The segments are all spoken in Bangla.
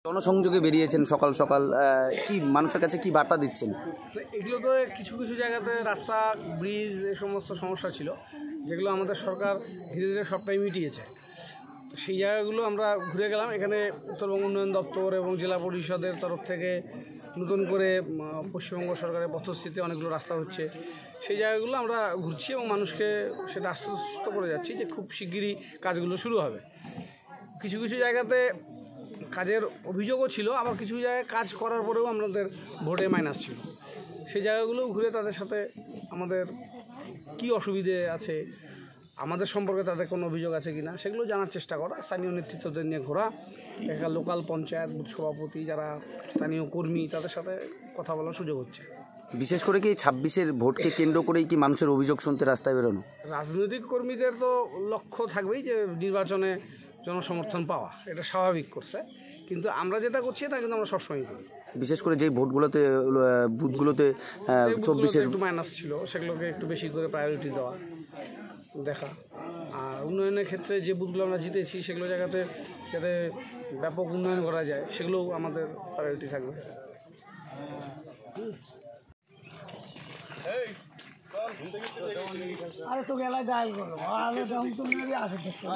জনসংযোগে বেরিয়েছেন সকাল সকাল, কি মানুষের কাছে কি বার্তা দিচ্ছেন? এগুলো তো কিছু কিছু জায়গাতে রাস্তা, ব্রিজ, এই সমস্ত সমস্যা ছিল, যেগুলো আমাদের সরকার ধীরে ধীরে সবটাই মিটিয়েছে। তো সেই জায়গাগুলো আমরা ঘুরে গেলাম। এখানে উত্তরবঙ্গ উন্নয়ন দপ্তর এবং জেলা পরিষদের তরফ থেকে নতুন করে পশ্চিমবঙ্গ সরকারের পথস্থিতিতে অনেকগুলো রাস্তা হচ্ছে। সেই জায়গাগুলো আমরা ঘুরছি এবং মানুষকে সেটা আশ্বস্ত করে যাচ্ছি যে খুব শিগগিরই কাজগুলো শুরু হবে। কিছু কিছু জায়গাতে কাজের অভিযোগও ছিল, আবার কিছু জায়গায় কাজ করার পরেও আমাদের ভোটে মাইনাস ছিল। সেই জায়গাগুলো ঘুরে তাদের সাথে আমাদের কি অসুবিধে আছে, আমাদের সম্পর্কে তাদের কোনো অভিযোগ আছে কি না, সেগুলো জানার চেষ্টা করা, স্থানীয় নেতৃত্বদের নিয়ে ঘোরা, একটা লোকাল পঞ্চায়েত বুথ সভাপতি যারা স্থানীয় কর্মী তাদের সাথে কথা বলার সুযোগ হচ্ছে। বিশেষ করে কি 26-এর ভোটকে কেন্দ্র করেই কি মানুষের অভিযোগ শুনতে রাস্তায় বেরোনো? রাজনৈতিক কর্মীদের তো লক্ষ্য থাকবেই যে নির্বাচনে জনসমর্থন পাওয়া, এটা স্বাভাবিক করছে, কিন্তু আমরা যেটা করছি এটা কিন্তু আমরা সবসময় করি। বিশেষ করে যেই ভোটগুলোতে, বুথগুলোতে 24-এর একটু মাইনাস ছিল, সেগুলোকে একটু বেশি করে প্রায়োরিটি দেওয়া, দেখা। আর উন্নয়নের ক্ষেত্রে যে বুথগুলো আমরা জিতেছি সেগুলো জায়গাতে যাতে ব্যাপক উন্নয়ন করা যায় সেগুলোও আমাদের প্রায়োরিটি থাকবে। আরে তো গেলায় ডাল করো আরে দাম তুমি আসে দেখো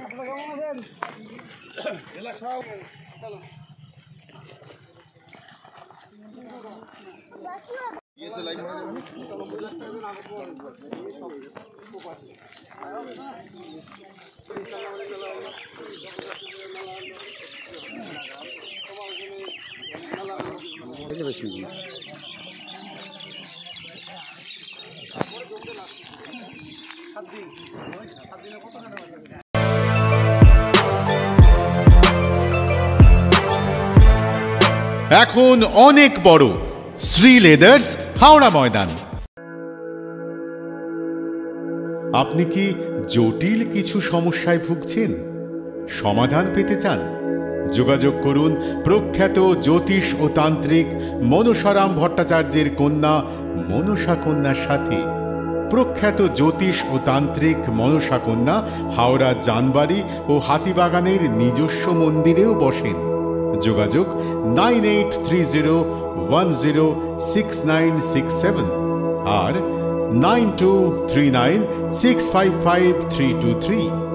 আপনারা কেমন আছেন? এলা সব চলো ये तो लाइक चलो 2 लाख টাকা আগে পড়ে এই সব সোপাটি এটা বেশি না। এখন অনেক বড় শ্রী লেদার্স হাওড়া ময়দান। আপনি কি জটিল কিছু সমস্যায় ভুগছেন, সমাধান পেতে চান? যোগাযোগ করুন প্রখ্যাত জ্যোতিষ ও তান্ত্রিক মনসারাম ভট্টাচার্যের কন্যা মনসা কন্যার সাথে। প্রখ্যাত জ্যোতিষ ও তান্ত্রিক মনসা কন্যা হাওড়া জানবাড়ি ও হাতিবাগানের নিজস্ব মন্দিরেও বসেন। যোগাযোগ 9830106967 আর 9239655323।